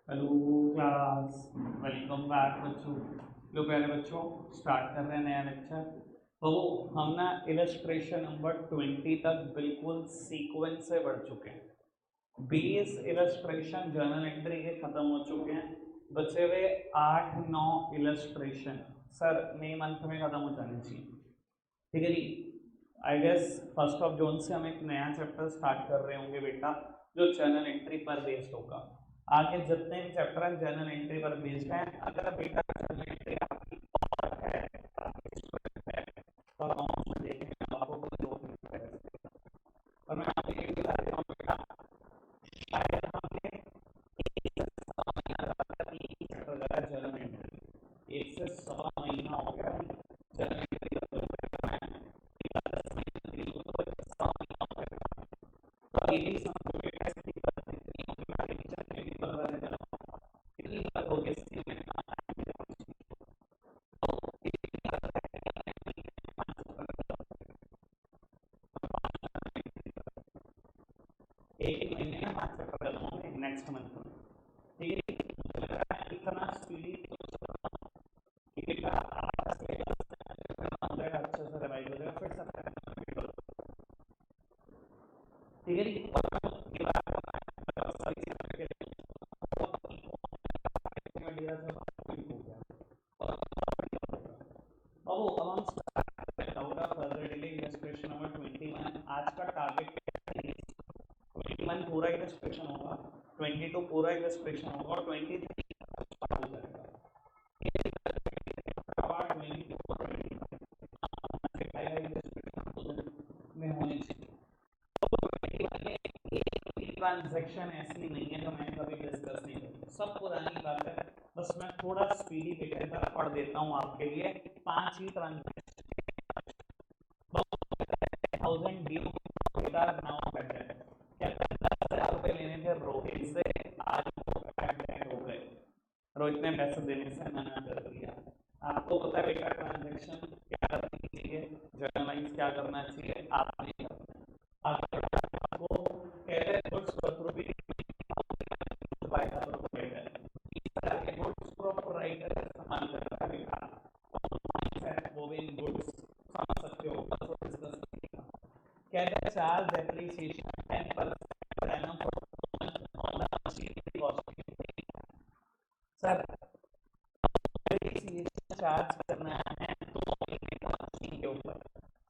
Hello class, welcome back बच्चों। लो प्यारे बच्चों, स्टार्ट कर रहे हैं नया लेक्चर। तो हम ना इलस्ट्रेशन नंबर 20 तक बिल्कुल सीक्वेंस से बढ़ चुके हैं। 20 इलस्ट्रेशन जर्नल एंट्री के खत्म हो चुके हैं। बचे हुए 8-9 इलस्ट्रेशन सर मई मंथ में खत्म हो जाने चाहिए। ठीक है जी। आई गेस 1 जून से हम एक नया चैप्टर स्टार्ट कर रहे होंगे बेटा, जो जर्नल एंट्री पर बेस्ड होगा। आगे जितने भी चैप्टर जर्नल एंट्री पर बेस्ड हैं, अगर बेटा जर्नल एंट्री आपकी और है, तो अकाउंट में देखें तो आपको कोई रोक नहीं पड़ेगा। और मैं आपको ये भी बता देता हूँ बेटा, शायद हमने एक से सवा महीना लगातार एक ही चैप्टर लगाया जर्नल एंट्री। 1 से 1.25 महीना हो गया जर्नल एंट्री का कोर्स कर रहा है। 10 महीने के लिए तो 1 महीना हो गया। तो ये भी समझो बेटा, इसकी बात नहीं होगी, मैं आगे चल के भी करवाने जा रहा हूँ। कितनी बात होगी इसकी मैं एक महीने में 5 चैप्टर करवाऊंगा नेक्स्ट मंथ में। ठीक है, मुझे लग रहा है इतना स्पीडी तो ठीक है, आज के हो जाएगा, अच्छे से रिवाइज हो जाएगा, फिर सब ठीक है जी। और ये बात सारी चीजें में डेरा से बात हो गया। और अब हम स्टार्ट करते हैं out of further delay illustration number 21। आज का टारगेट 21 पूरा इलस्ट्रेशन होगा, 22 पूरा इलस्ट्रेशन होगा, और 23 स्टार्ट हो जाएगा। में होनी चाहिए। ट्रांजैक्शन ऐसी नहीं है जो मैं कभी डिस्कस नहीं करूँ, सब पुरानी बात है। बस मैं थोड़ा स्पीडी बेटर पढ़ देता हूँ आपके लिए। 5 ही ट्रांजैक्शन, 1000 ड्यू नाउ बैड। क्या 10,000 रुपए लेने थे रोहित से, आज वो बैड हो गए। रोहित ने पैसे देने से मना कर दिया। आपको पता है बेटा ट्रांजैक्शन क्या करनी चाहिए, जर्नलाइज क्या करना चाहिए, आपने आपको कहते हैं गुड्स प्रोप्राइटर गुड्स प्रोप्राइटर इस्तेमाल करता है बेटा, वो भी गुड्स समझ सकते हो, डिस्कस कहते हैं charge depreciation 10% per annum for on the machine cost। Sir depreciation charge करना है 2 महीने का मशीन के ऊपर।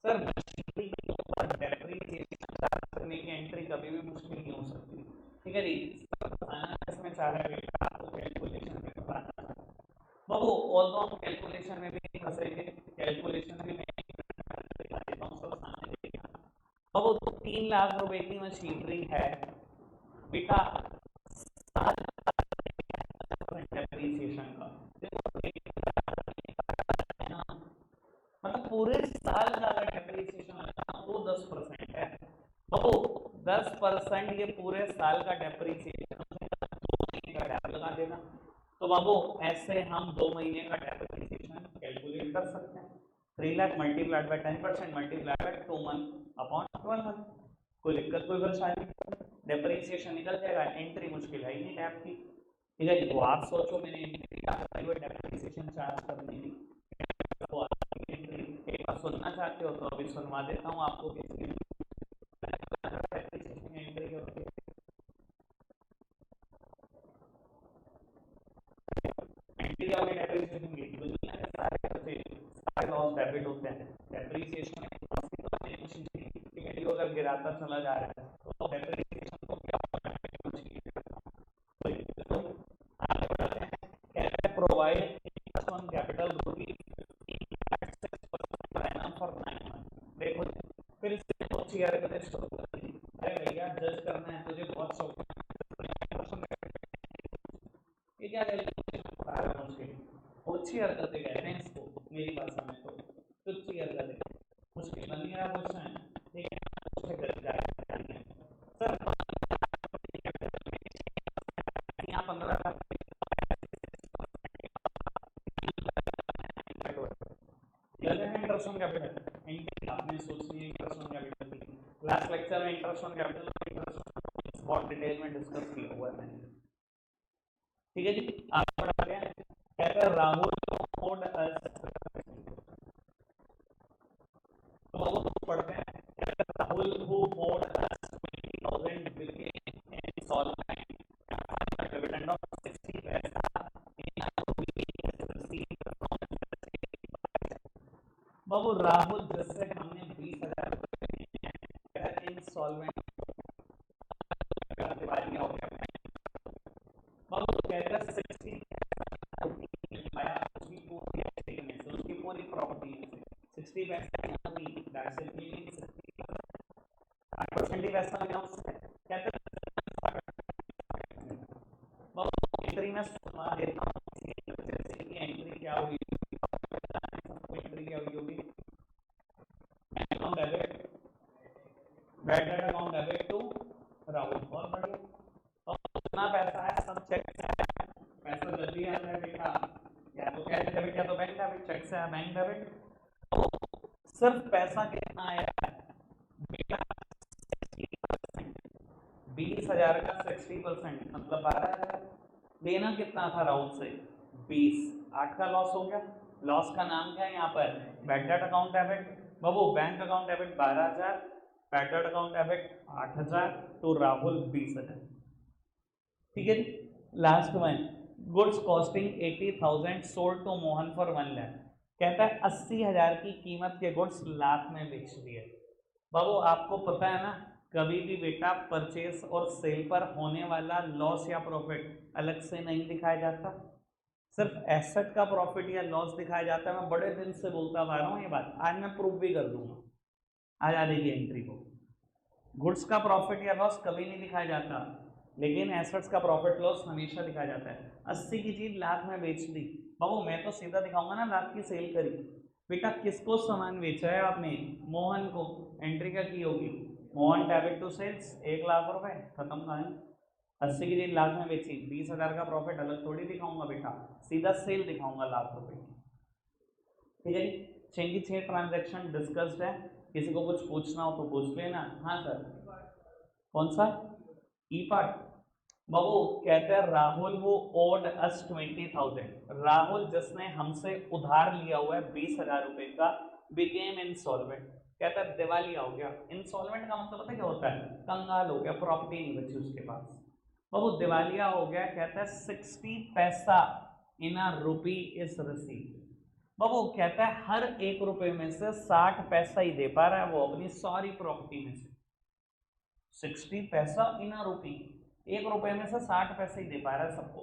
सर मशीनरी के ऊपर डेप्रिसिएशन चार्ज करने की एंट्री कभी भी मुश्किल नहीं हो सकती। ठीक है जी। इसमें चाह रहे बेटा आपको कैलकुलेशन में बताना। बाबू ऑल दो हम कैलकुलेशन में भी नहीं फंसेंगे, कैलकुलेशन में मैं दिखा देता हूँ, सब सामने देखिए। बाबू 3 लाख रुपए की मशीनरी है बेटा, साल डेप्रिसिएशन का है ना, मतलब पूरे साल का अगर डेप्रिसिएशन लगाना वो 10% है। तो 10% ये पूरे साल का डेप्रिसिएशन का टैप लगा देना। तो बाबू ऐसे हम 2 महीने का डेप्रिसिएशन कैलकुलेट कर सकते हैं। 3 lakh multiplied by 10% multiplied by 2 month upon 12 month. कोई दिक्कत कोई परेशानी, डेप्रिसिएशन निकल जाएगा, एंट्री मुश्किल है ही नहीं टैप की। ठीक है जी। तो आप सोचो मैंने एंट्री क्या बताई हुई डेप्रिसिएशन चार्ज करने की, तो आप एंट्री एक बार सुनना चाहते हो तो अभी सुनवा देता हूँ आपको किसी एंट्री के होते एंट्री वाले डेप्रिसिएशन की दुनिया के सारे होते सारे लॉस डेबिट होते हैं। डेप्रिसिएशन अगर गिराता चला जा रहा है तो डेप्रिसिएशन को क्या provide interest on capital rupees for 9 month. देखो फिर इससे बहुत यार अरे भैया जज करना है तुझे बहुत शौक है, ये क्या मुश्किल अच्छी हरकतें कहते हैं इसको, मेरी भाषा में तो तुच्छी हरकतें, मुश्किल बन गया क्वेश्चन। ठीक है सर, यहाँ 15 इंटरेस्ट ऑन कैपिटल आपने सोच ली इंटरेस्ट ऑन कैपिटल की। लास्ट लेक्चर में इंटरेस्ट ऑन कैपिटल बहुत डिटेल में डिस्कस किया हुआ है मैंने। ठीक है जी, आप पढ़ते हैं। कहते हैं राहुल owed us, तो पढ़ते हैं। कहते हैं Rahul who owed us 20,000 became insolvent after a dividend of 60 paisa in a rupees received from बाबू राहुल जिससे हमने 20,000 रुपए इंस्टॉलमेंट दिवालिया हो गया। बाबू कहता है 60 उसकी पूरी estate में से, उसकी पूरी प्रॉपर्टी में से 60 पैसा यहाँ भी दैट्स इट मींस 8% ही पैसा मिला उससे। कहते हैं बाबू एंट्री में सुना देता हूँ जैसे कि एंट्री क्या हुई, एंट्री क्या हुई होगी, account debit, bad debt account debit to Rahul. बहुत बढ़िया। और कितना पैसा है सब चेक से है, पैसा जल्दी है बेटा, या तो कैश डेबिट या तो बैंक डेबिट, चेक से है बैंक डेबिट। तो सिर्फ पैसा कितना आया बेटा 20,000 का 60% मतलब 12,000। लेना कितना था राहुल से 20, 8 का लॉस हो गया। लॉस का नाम क्या है यहाँ पर, बैड डेट अकाउंट डेबिट। बाबू bank account debit 12,000, bad debt account debit 8,000, तो राहुल 20,000। ठीक है जी। Last one, goods costing 80,000 sold to Mohan for 1 lakh. कहता है 80,000 की कीमत के गुड्स लाख में बेच दिए। बाबू आपको पता है ना, कभी भी बेटा परचेस और सेल पर होने वाला लॉस या प्रॉफिट अलग से नहीं दिखाया जाता, सिर्फ एसेट का प्रॉफिट या लॉस दिखाया जाता है। मैं बड़े दिन से बोलता आ रहा हूँ ये बात, आज मैं प्रूफ भी कर दूंगा, आज आ जाएगी एंट्री को। गुड्स का प्रॉफिट या लॉस कभी नहीं दिखाया जाता, लेकिन एसेट्स का प्रॉफिट लॉस हमेशा दिखाया जाता है। 80 की चीज लाख में बेच दी, बाबू मैं तो सीधा दिखाऊंगा ना लाख की सेल करी। बेटा किसको सामान बेचा है आपने, मोहन को। एंट्री क्या की होगी, Mohan debit to sales 1 lakh रुपए, खत्म कहानी। 80 की चीज लाख में बेची, 20,000 का प्रॉफिट अलग थोड़ी दिखाऊंगा बेटा, सीधा सेल दिखाऊंगा लाख रुपए की। ठीक है जी, 6 की 6 ट्रांजेक्शन डिस्कस्ड है, किसी को कुछ पूछना हो तो पूछ लेना। हाँ सर, कौन सा ई पार्ट। बाबू कहते हैं राहुल वो ओड अस 20,000, राहुल जिसने हमसे उधार लिया हुआ है 20,000 रुपए का, बिकेम इंसॉल्वेंट। कहता है दिवालिया हो गया। इंसॉल्वेंट का मतलब पता क्या होता है, कंगाल हो गया, प्रॉपर्टी नहीं बची उसके पास। बाबू दिवालिया हो गया। कहता है 60 पैसा इन अ रुपी इज रिसीव्ड। बाबू कहता है हर 1 रुपए में से 60 पैसा ही दे पा रहा है वो अपनी सारी प्रॉपर्टी में से। 60 पैसा इन अ रुपी, 1 रुपए में से 60 पैसे ही दे पा रहा है सबको।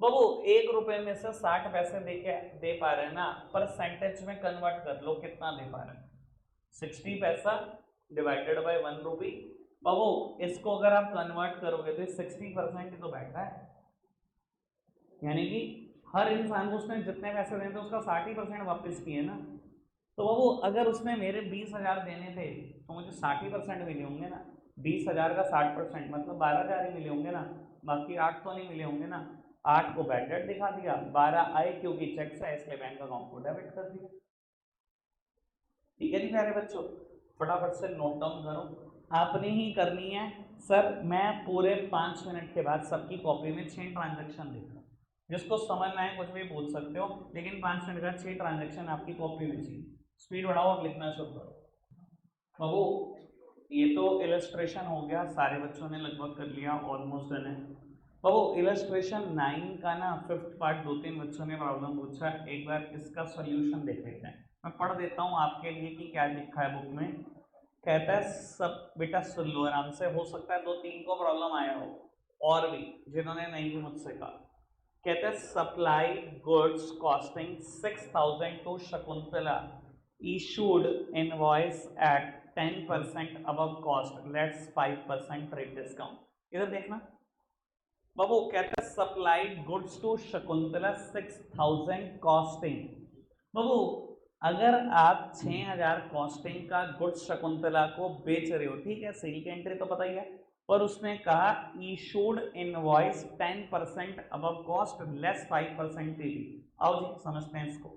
बाबू 1 रुपए में से 60 पैसे दे पा रहे हैं ना, परसेंटेज में कन्वर्ट कर लो कितना दे पा रहे हैं, 60 पैसा डिवाइडेड बाय 1 रुपी। बाबू इसको अगर आप कन्वर्ट करोगे तो 60% तो बैठ रहा है, यानी कि हर इंसान को उसने जितने पैसे देने थे उसका 60% वापस किए ना। तो बाबू अगर उसने मेरे 20,000 देने थे तो मुझे 60% मिले होंगे ना, 20,000 का 60% मतलब 12,000 ही मिले होंगे ना, बाकी 8 तो नहीं मिले होंगे ना। 8 को बैड डेट दिखा दिया, 12 आए क्योंकि चेक से इसलिए बैंक अकाउंट को डेबिट कर दिया। ठीक है जी प्यारे बच्चों, फटाफट से नोट डाउन करो, आपने ही करनी है। सर मैं पूरे 5 मिनट के बाद सबकी कॉपी में 6 ट्रांजेक्शन देख रहा हूँ, जिसको समझ में आए कुछ भी पूछ सकते हो, लेकिन 5 मिनट का 6 ट्रांजेक्शन आपकी कॉपी में चाहिए। स्पीड बढ़ाओ और लिखना शुरू करो। बाबू ये तो इलस्ट्रेशन हो गया, सारे बच्चों ने लगभग कर लिया, ऑलमोस्ट डन है। बाबू इलस्ट्रेशन 9 का ना 5th पार्ट 2-3 बच्चों ने प्रॉब्लम पूछा, एक बार इसका सॉल्यूशन देख लेते हैं। मैं पढ़ देता हूँ आपके लिए कि क्या लिखा है बुक में। कहता है सब बेटा सुन लो आराम से, हो सकता है 2-3 को प्रॉब्लम आया हो और भी जिन्होंने नहीं भी मुझसे कहा। कहते हैं supply goods costing 6,000 to Shakuntala, issued invoice at 10% above cost, let's 5% rate discount। इधर देखना बाबू, कहता है supplied goods to Shakuntala 6,000 costing. बाबू अगर आप 6,000 कॉस्टिंग का गुड्स शकुंतला को बेच रहे हो, ठीक है, सेल की एंट्री तो पता ही है, और उसने कहा issued invoice 10% above cost less 5% दी। आओ जी समझते हैं इसको,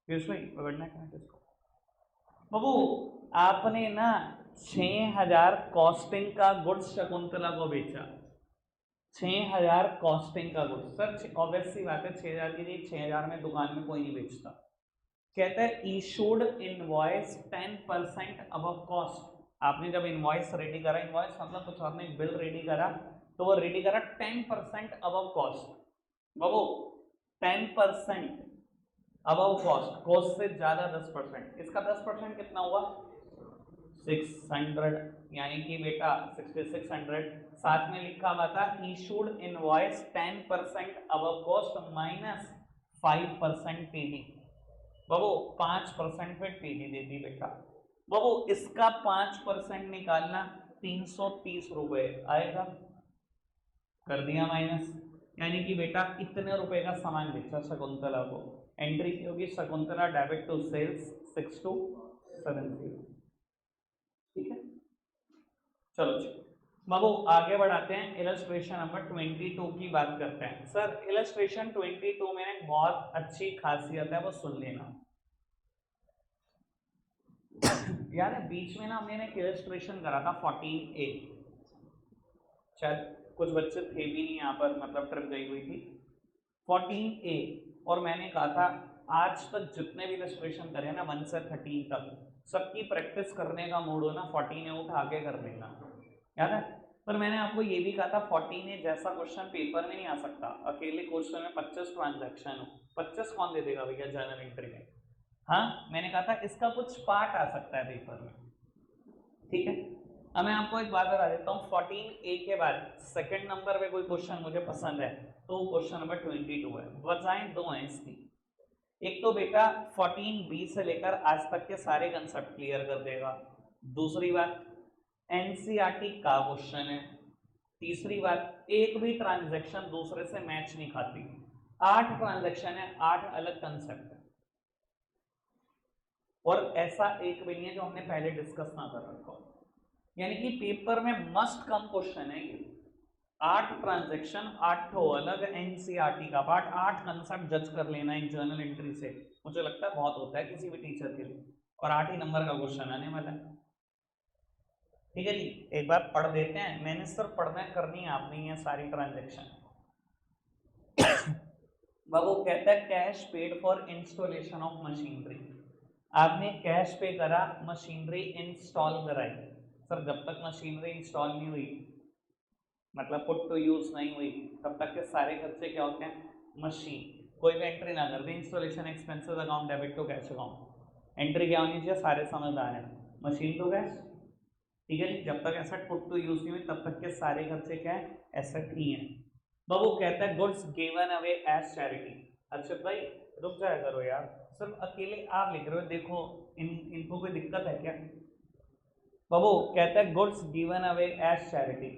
पकड़ना है इसको। बाबू आपने ना 6,000 कॉस्टिंग का गुड्स शकुंतला को बेचा, 6,000 कॉस्टिंग का गुड्स। सर ऑब्वियस सी बात है, 6,000 की चीज 6,000 में दुकान में कोई नहीं बेचता। कहता है इशूड इनवॉइस 10% अबव कॉस्ट। आपने जब इनवॉइस रेडी करा, इनवॉइस मतलब कुछ आपने बिल रेडी करा, तो वो रेडी करा 10% अबव कॉस्ट। बाबू 10% अबव कॉस्ट, कॉस्ट से ज्यादा 10%, इसका 10% कितना हुआ 600, यानी कि बेटा 6600। साथ में लिखा हुआ था issued invoice 10% above cost minus 5% PD. बाबू 5% पे पीडी देती बेटा। बाबू इसका 5% निकालना 330 रुपए आएगा, कर दिया माइनस, यानी कि बेटा इतने रुपए का सामान बेचा शकुंतला को। एंट्री की होगी शकुंतला डेबिट टू सेल्स 6270। ठीक है, चलो जी बाबू आगे बढ़ाते हैं, इलस्ट्रेशन नंबर 22 की बात करते हैं। सर इलस्ट्रेशन 22 में एक बहुत अच्छी खासियत है, वो सुन लेना। यार बीच में ना हमने एक इलस्ट्रेशन करा था 14A, शायद कुछ बच्चे थे भी नहीं यहाँ पर, मतलब ट्रिप गई हुई थी 14A। और मैंने कहा था आज तक जितने भी इलस्ट्रेशन करे ना 1 से 13 तक, सबकी प्रैक्टिस करने का मूड हो ना 14A उठा के कर लेना, याद है। पर मैंने आपको ये भी कहा था 14A जैसा क्वेश्चन पेपर में नहीं आ सकता। अकेले क्वेश्चन में 25 ट्रांजैक्शन हो, 25 कौन दे देगा भैया जर्नल एंट्री में। हाँ मैंने कहा था इसका कुछ पार्ट आ सकता है पेपर में, ठीक है। अब मैं आपको एक बात बता देता हूँ, 14A के बाद सेकंड नंबर पे कोई क्वेश्चन मुझे पसंद है तो क्वेश्चन नंबर 22 है। वजहें दो हैं इसकी, एक तो बेटा 14B से लेकर आज तक के सारे कंसेप्ट क्लियर कर देगा, दूसरी बात एनसीईआरटी का क्वेश्चन है, तीसरी बात एक भी ट्रांजैक्शन दूसरे से मैच नहीं खाती। 8 ट्रांजैक्शन है, 8 अलग कंसेप्ट है, और ऐसा एक भी नहीं है जो हमने पहले डिस्कस ना कर रखा हो। यानी कि पेपर में मस्ट कम क्वेश्चन है ये। 8 ट्रांजैक्शन, 8 अलग एनसीईआरटी का पार्ट, 8 कंसेप्ट जज कर लेना एक जर्नल एंट्री से, मुझे लगता है बहुत होता है किसी भी टीचर के लिए, और 8 ही नंबर का क्वेश्चन आने वाला है। ठीक है जी, एक बार पढ़ देते हैं, मैंने सिर्फ पढ़ना करनी है, आपने ये सारी ट्रांजैक्शन। बाबू कहता है cash paid for installation of machinery. आपने कैश पे करा, मशीनरी इंस्टॉल कराई। सर जब तक मशीनरी इंस्टॉल नहीं हुई, मतलब पुट टू यूज नहीं हुई, तब तक के सारे खर्चे क्या होते हैं, मशीन। कोई भी एंट्री ना कर दे, installation expenses account debit to cash account, entry क्या होनी चाहिए, सारे समझदार हैं, मशीन टू कैश। ठीक है जी, जब तक एसेट पुट टू यूज नहीं हुई तब तक के सारे खर्चे क्या है, एसेट ही है। बाबू कहता है goods given away as charity. अच्छा भाई रुक जाया करो यार, सिर्फ अकेले आप लिख रहे हो, देखो इनको कोई दिक्कत है क्या। बाबू कहता है goods given away as charity.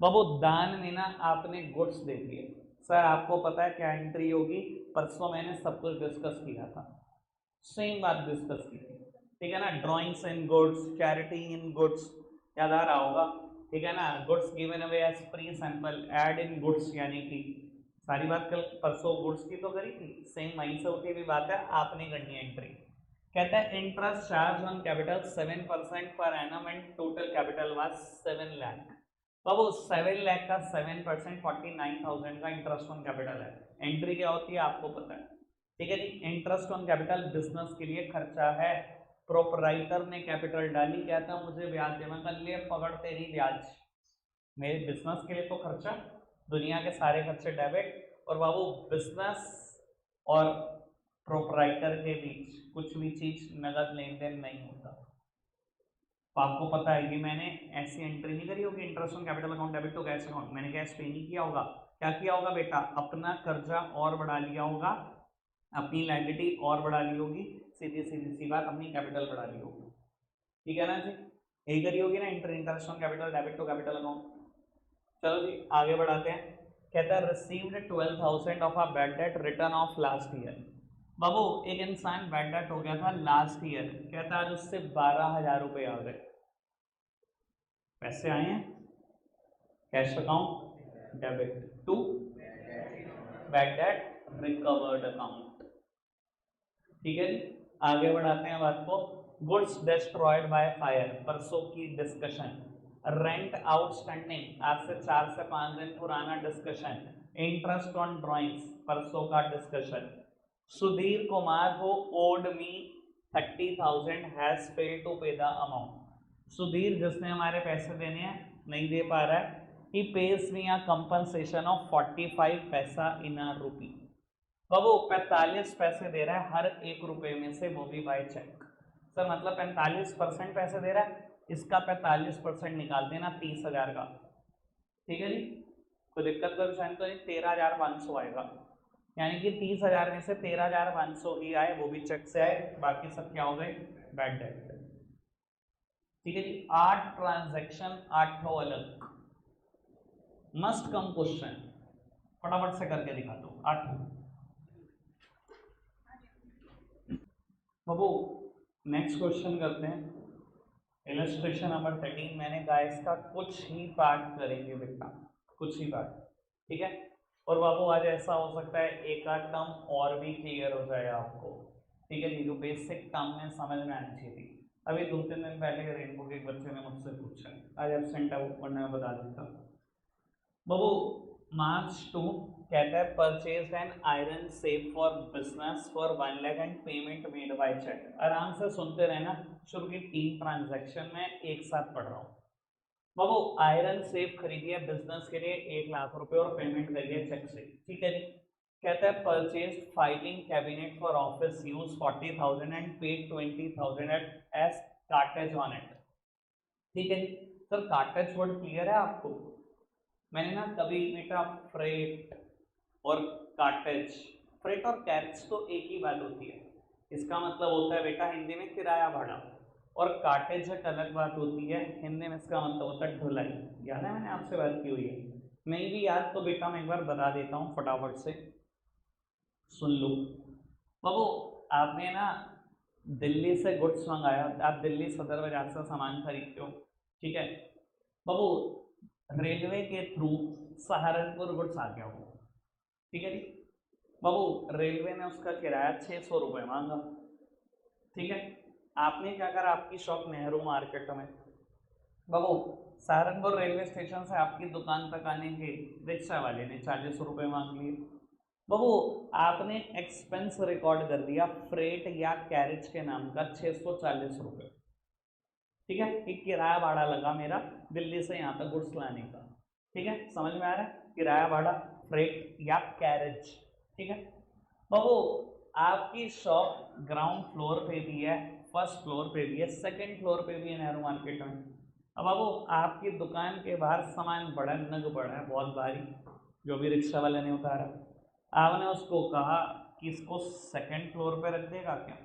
बाबू दान में ना आपने गुड्स दे दिए। सर आपको पता है क्या एंट्री होगी, परसों मैंने सब कुछ डिस्कस किया था, सेम बात डिस्कस की थी, ठीक है ना। Drawings in goods, charity in goods, याद आ रहा होगा, ठीक है ना। Goods given away as free sample, ad in goods, यानी कि सारी बात कल परसों गुड्स की तो करी थी, सेम वहीं से उठी हुई बात है, आपने करनी है एंट्री। कहता है interest charge on capital 7% per annum and total capital was 7 lakh. बाबू 7 लाख का 7% 49,000 का इंटरेस्ट ऑन कैपिटल है। एंट्री क्या होती है आपको पता है, ठीक है जी। इंटरेस्ट ऑन कैपिटल बिजनेस के लिए खर्चा है, प्रोपराइटर ने कैपिटल डाली, कहता मुझे ब्याज जमा कर लिए, पकड़ तेरी ब्याज। मेरे बिजनेस के लिए तो खर्चा, दुनिया के सारे खर्चे डेबिट, और बाबू बिजनेस और प्रोपराइटर के बीच कुछ भी चीज नगद लेन देन नहीं होता। तो आपको पता है कि मैंने ऐसी एंट्री नहीं करी होगी, interest on capital account debit to cash account, मैंने कैश पे नहीं किया होगा। क्या किया होगा बेटा, अपना कर्जा और बढ़ा लिया होगा, अपनी लायबिलिटी और बढ़ा ली होगी, सीधी सीधी सी बात, अपनी कैपिटल बढ़ा ली होगी, ठीक है ना जी। यही करी होगी ना entry, interest on capital debit to capital account. चलो जी आगे बढ़ाते हैं। कहता है received 12,000 of a bad debt return of last year. बाबू एक इंसान बैड डेट हो गया था लास्ट ईयर, कहता है आज उससे 12,000 रुपए आ गए, पैसे आए हैं, cash account debit to bad debt recovered account, ठीक है जी। आगे बढ़ाते हैं बात को। गुड्स डिस्ट्रॉयड बाय फायर, परसों की डिस्कशन, रेंट आउटस्टैंडिंग, आज से 4 से 5 दिन पुराना डिस्कशन। इंटरेस्ट ऑन ड्रॉइंग्स, परसों का discussion. Sudhir Kumar who owed me 30,000 has failed to pay the amount. Sudhir जिसने हमारे पैसे देने हैं नहीं दे पा रहा है, he pays me a compensation of 45 पैसा इन a rupee। बाबू 45 पैसे दे रहा है हर 1 रुपए में से, वो भी बाय चेक। सर मतलब 45% पैसे दे रहा है, इसका 45% निकाल देना 30,000 का, ठीक है जी। कोई दिक्कत का विषय तो 13,500 आएगा, यानी कि 30,000 में से 13,500 ही आए, वो भी चेक से आए, बाकी सब क्या हो गए बैड डेट। ठीक है जी। 8 ट्रांजैक्शन 8 अलग, मस्ट कम क्वेश्चन, फटाफट से करके दिखा दो। 8 बाबू नेक्स्ट क्वेश्चन करते हैं। इलस्ट्रेशन नंबर 13 मैंने गाइस का कुछ ही पार्ट करेंगे बेटा, कुछ ही पार्ट, ठीक है। और बाबू आज ऐसा हो सकता है एक आध टर्म और भी क्लियर हो जाए आपको, ठीक है जी, जो बेसिक टर्म में समझ में आनी चाहिए थी। अभी 2-3 दिन पहले रेनबो के एक बच्चे ने मुझसे पूछा, आज एब्सेंट है वो, वरना मैं बता देता। बाबू मार्च 2 कहता है purchase an iron safe for business for 1 lakh and payment made by cheque. आराम से सुनते रहना, शुरू की 3 ट्रांजैक्शन में एक साथ पढ़ रहा हूँ। बाबू आयरन सेफ खरीदी है बिजनेस के लिए 1 लाख रुपए और पेमेंट करी है चेक से, ठीक है जी। कहता है purchase filing cabinet for office use 40,000 and paid 20,000 as cartage on it, ठीक है जी। सर कार्टेज वर्ड क्लियर है आपको? मैंने ना कभी बेटा फ्रेट और कार्टेज, फ्रेट और कैरेज तो एक ही बात होती है, इसका मतलब होता है बेटा हिंदी में किराया भाड़ा, और कार्टेज एक अलग बात होती है, हिंदी में इसका मतलब होता है ढुलाई। याद है मैंने आपसे बात की हुई है, नहीं भी याद तो बेटा मैं एक बार बता देता हूँ फटाफट से सुन लो। बाबू आपने ना दिल्ली से गुड्स मंगाया, आप दिल्ली सदर बाजार से सामान खरीदते हो, ठीक है। बाबू रेलवे के थ्रू सहारनपुर गुड्स आ गया हो, ठीक है जी। बाबू रेलवे ने उसका किराया 600 रुपये मांगा, ठीक है। आपने क्या करा, आपकी शॉप नेहरू मार्केट में, बाबू सहारनपुर रेलवे स्टेशन से आपकी दुकान तक आने के रिक्शा वाले ने 40 रुपये मांग लिए। बाबू आपने एक्सपेंस रिकॉर्ड कर दिया फ्रेट या कैरेज के नाम का 640 रुपये, ठीक है। एक किराया भाड़ा लगा मेरा दिल्ली से यहाँ तक गुड्स लाने का, ठीक है, समझ में आ रहा है, किराया भाड़ा फ्रेट या कैरेज, ठीक है। बाबू आपकी शॉप ग्राउंड फ्लोर पे भी है, फर्स्ट फ्लोर पे भी है, सेकंड फ्लोर पे भी है नेहरू मार्केट में। अब बाबू आपकी दुकान के बाहर सामान बड़ा नग बड़ा है बहुत भारी, जो भी रिक्शा वाले ने उतारा, आपने उसको कहा कि इसको सेकंड फ्लोर पे रख देगा क्या,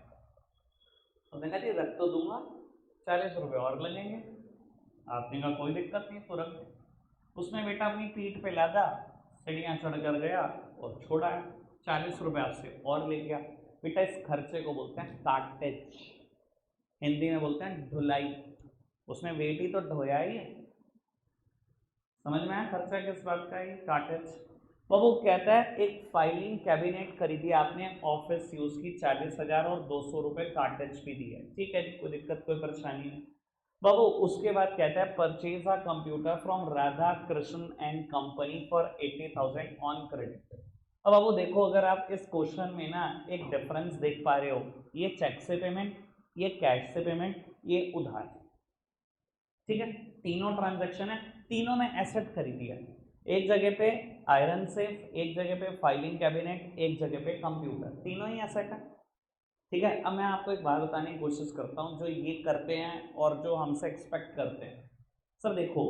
उसने कहा जी रख तो दूंगा, 40 रुपये और लगेंगे। आपने कहा कोई दिक्कत नहीं, तुरंत उसने बेटा अपनी पीठ पे लादा, सीढ़ियाँ चढ़ कर गया और छोड़ा है, 40 रुपये आपसे और ले गया। बेटा इस खर्चे को बोलते हैं कार्टेज, हिंदी में बोलते हैं ढुलाई, उसने वेट ही तो ढोया ही है, समझ में आया खर्चा किस बात का है, कार्टेज। बाबू कहता है एक फाइलिंग कैबिनेट खरीदी आपने ऑफिस यूज की 40,000 और 200 रुपये कार्टेज भी दी है, ठीक है, कोई दिक्कत कोई परेशानी नहीं। बाबू उसके बाद कहता है purchase a computer from Radha Krishna and company for 80,000 on credit. अब बाबू देखो अगर आप इस क्वेश्चन में ना एक डिफरेंस देख पा रहे हो, ये चेक से पेमेंट, ये कैश से पेमेंट, ये उधार, ठीक है। तीनों ट्रांजैक्शन है, तीनों में एसेट खरीदी है, एक जगह पे आयरन सेफ, एक जगह पे फाइलिंग कैबिनेट, एक जगह पे कंप्यूटर, तीनों ही एसेट है, ठीक है। अब मैं आपको एक बात बताने की कोशिश करता हूँ जो ये करते हैं और जो हमसे एक्सपेक्ट करते हैं। सर देखो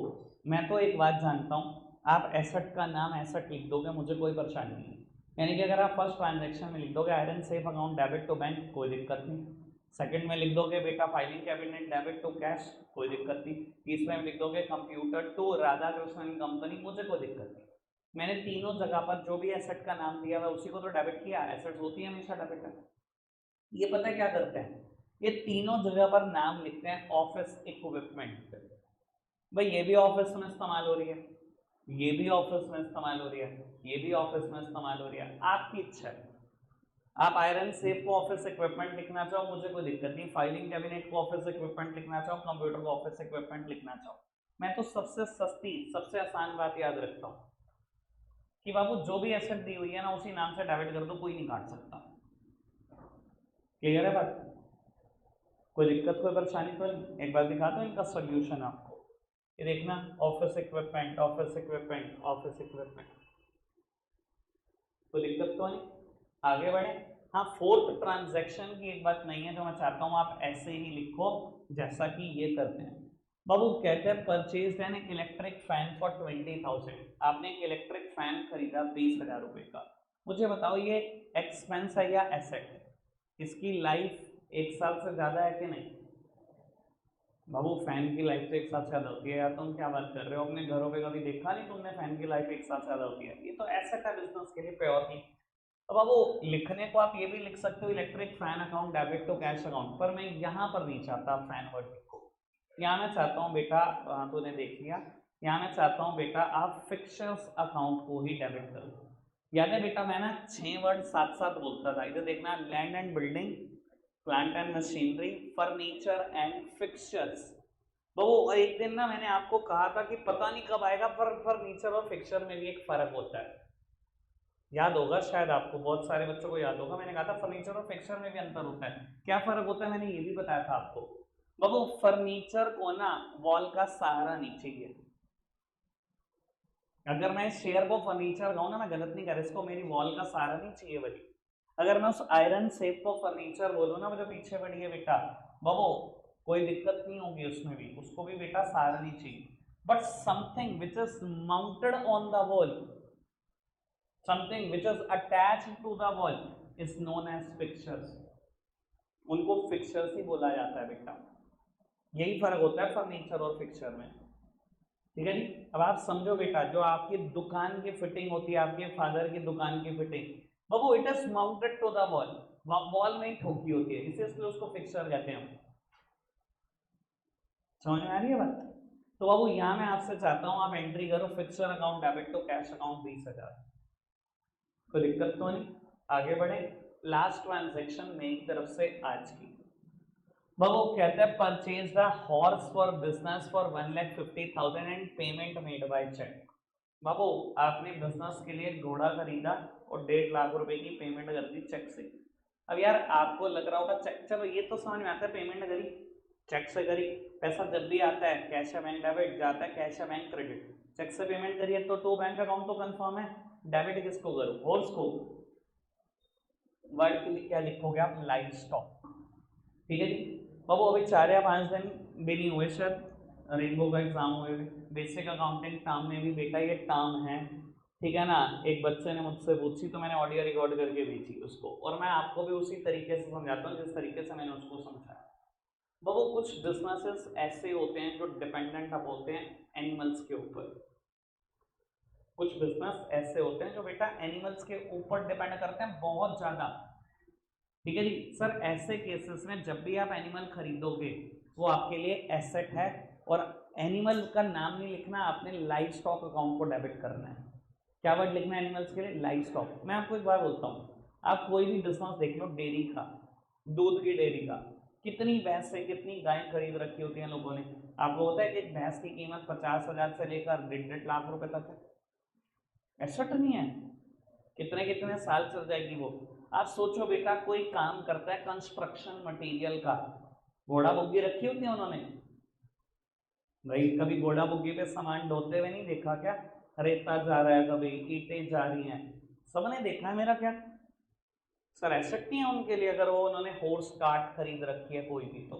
मैं तो एक बात जानता हूँ, आप एसेट का नाम एसेट लिख दोगे मुझे कोई परेशानी नहीं है, यानी कि अगर आप फर्स्ट ट्रांजैक्शन में लिख दोगे iron safe account debit to bank, कोई दिक्कत नहीं। सेकंड में लिख दोगे बेटा filing cabinet debit to cash, कोई दिक्कत नहीं। तीसरे में लिख दोगे computer to Radhakrishnan company, मुझे कोई दिक्कत नहीं। मैंने तीनों जगह पर जो भी एसेट का नाम दिया है उसी को तो डेबिट किया, एसेट्स होती है हमेशा डेबिट है। ये पता है क्या करते हैं, ये तीनों जगह पर नाम लिखते हैं ऑफिस इक्विपमेंट। भाई ये भी ऑफिस में इस्तेमाल हो रही है, ये भी ऑफिस में इस्तेमाल हो रही है, ये भी ऑफिस में इस्तेमाल हो रही है, आपकी इच्छा है। आप आयरन सेफ को ऑफिस इक्विपमेंट लिखना चाहो मुझे कोई दिक्कत नहीं, फाइलिंग कैबिनेट को ऑफिस इक्विपमेंट लिखना चाहो, कंप्यूटर को ऑफिस इक्विपमेंट लिखना चाहो, मैं तो सबसे सस्ती सबसे आसान बात याद रखता हूँ कि बाबू जो भी एसेट दी हुई है ना उसी नाम से डेबिट कर दो, कोई नहीं काट सकता। क्लियर है बात? कोई दिक्कत कोई परेशानी तो नहीं? एक बार दिखा दो इनका सोल्यूशन आपको। ये देखना, office equipment, office equipment, office equipment, कोई दिक्कत तो नहीं? आगे बढ़े। हाँ, फोर्थ ट्रांजैक्शन की एक बात नहीं है जो मैं चाहता हूँ आप ऐसे ही लिखो जैसा कि ये करते हैं। बाबू कहते हैं purchase an electric fan for 20,000। आपने एक इलेक्ट्रिक फैन खरीदा 20,000 रुपए का। मुझे बताओ ये एक्सपेंस है या एसेट? इसकी लाइफ 1 साल से ज्यादा है कि नहीं? बाबू फैन की लाइफ तो 1 साल से ज्यादा होती है यार, तुम क्या बात कर रहे हो? अपने घरों पे कभी देखा नहीं तुमने फैन की लाइफ 1 साल से ज्यादा होती है? ये तो एसेट है बिजनेस के लिए प्योरली। अब बाबू लिखने को आप ये भी लिख सकते हो electric fan account debit to cash account, पर मैं यहाँ पर नहीं चाहता फैन वर्ड लिखो। यहाँ मैं चाहता हूँ बेटा, तूने देख लिया, यहाँ मैं चाहता हूँ बेटा आप फिक्चर्स अकाउंट को ही डेबिट करो। याद है बेटा मैं ना 6 वर्ड साथ साथ बोलता था, इधर देखना, land and building, plant and machinery, furniture and fixtures. तो वो एक दिन ना मैंने आपको कहा था कि पता नहीं कब आएगा पर फर्नीचर और फिक्चर में भी एक फर्क होता है। याद होगा शायद आपको, बहुत सारे बच्चों को याद होगा, मैंने कहा था फर्नीचर और फिक्चर में भी अंतर होता है। क्या फर्क होता है मैंने ये भी बताया था आपको। बाबू फर्नीचर को ना वॉल का सहारा नहीं चाहिए। अगर मैं इस शेयर को फर्नीचर कहूँ ना, मैं गलत नहीं कर रहा, इसको मेरी वॉल का सहारा नहीं चाहिए भाई। अगर मैं उस आयरन सेफ को फर्नीचर बोलूँ ना, वो जो पीछे पड़ी है बेटा, बाबू कोई दिक्कत नहीं होगी उसमें भी, उसको भी बेटा सहारा नहीं चाहिए। But something which is mounted on the wall, something which is attached to the wall is known as fixtures. उनको फिक्चर्स ही बोला जाता है बेटा। यही फर्क होता है फर्नीचर और फिक्चर में। ठीक है जी? अब आप समझो बेटा, जो आपकी दुकान की फिटिंग होती है, आपके फादर की दुकान की फिटिंग, बाबू it is mounted to the wall, wall में ही ठोकी होती है, इसलिए उसको फिक्सर कहते हैं। समझ में आ रही है बात? तो बाबू यहाँ मैं आपसे चाहता हूँ आप एंट्री करो fixture account debit to cash account 20,000। कोई दिक्कत तो नहीं? आगे बढ़े। लास्ट ट्रांजेक्शन मेरी तरफ से आज की। बाबू कहते हैं purchase the horse for business for 1,50,000 and payment made by cheque. बाबू आपने बिजनेस के लिए घोड़ा खरीदा और 1.5 लाख रुपए की पेमेंट कर दी चेक से। अब यार आपको लग रहा होगा चेक, चलो ये तो समझ में आता है, पेमेंट करी चेक से करी, पैसा जब भी आता है कैश या बैंक डेबिट, जाता है कैश या बैंक क्रेडिट, चेक से पेमेंट करिए तो टू बैंक अकाउंट तो कंफर्म है। डेबिट किसको करो? हॉर्स को। वर्ड के लिए क्या लिखोगे आप? Live stock. ठीक है जी? बाबू अभी 4 या 5 दिन भी नहीं हुए सर, रेनबो का एग्जाम हुए हुए, बेसिक अकाउंटिंग टर्म में भी बेटा ये टर्म है, ठीक है ना? एक बच्चे ने मुझसे पूछी तो मैंने ऑडियो रिकॉर्ड करके भेजी उसको, और मैं आपको भी उसी तरीके से समझाता हूँ जिस तरीके से मैंने उसको समझाया। बाबू कुछ बिजनेसेस ऐसे होते हैं जो डिपेंडेंट अब होते हैं एनिमल्स के ऊपर। कुछ बिजनेस ऐसे होते हैं जो बेटा एनिमल्स के ऊपर डिपेंड करते हैं बहुत ज्यादा। ठीक है जी? सर ऐसे केसेस में जब भी आप एनिमल खरीदोगे वो आपके लिए एसेट है, और एनिमल का नाम नहीं लिखना, आपने लाइव स्टॉक अकाउंट को डेबिट करना है। क्या वर्ड लिखना है एनिमल्स के लिए? Live stock. मैं आपको एक बार बोलता हूँ, आप कोई भी बिजनेस देख लो, डेयरी का, दूध की डेयरी का, कितनी भैंस से कितनी गाय खरीद रखी होती हैं लोगों ने। आपको पता है कि एक भैंस की कीमत 50,000 से लेकर 1.5 लाख रुपए तक है। एसेट नहीं है? कितने कितने साल चल जाएगी वो। आप सोचो बेटा, कोई काम करता है कंस्ट्रक्शन मटेरियल का, घोड़ा बुग्गी रखी होती है उन्होंने भाई, कभी घोड़ा बुग्गी पे सामान ढोते हुए नहीं देखा क्या? रेता जा रहा है, कभी ईंटें जा रही हैं, सबने देखा है, मेरा क्या सर एसेट नहीं है उनके लिए? अगर वो उन्होंने हॉर्स कार्ट खरीद रखी है, कोई भी तो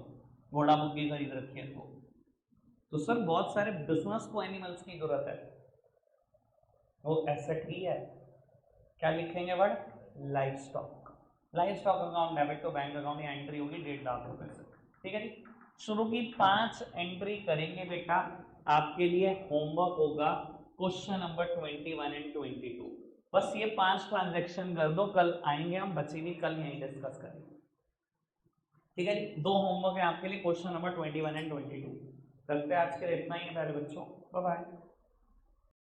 घोड़ा बुग्गी खरीद रखी है तो सर बहुत सारे बिजनेस को एनिमल्स की जरूरत है, वो एसेट ही है। क्या लिखेंगे word? Livestock. Livestock account debit to bank account, या एंट्री होगी 1.5 लाख रुपए से। ठीक है जी? शुरू की 5 एंट्री करेंगे बेटा, आपके लिए होमवर्क होगा क्वेश्चन नंबर 21 एंड 22। बस ये 5 ट्रांजेक्शन कर दो, कल आएंगे हम, बची हुई कल यहीं डिस्कस करेंगे। ठीक है जी? 2 होमवर्क है आपके लिए, क्वेश्चन नंबर 21 एंड 22। करते हैं आज के लिए इतना ही है प्यारे बच्चों, बाय बाय।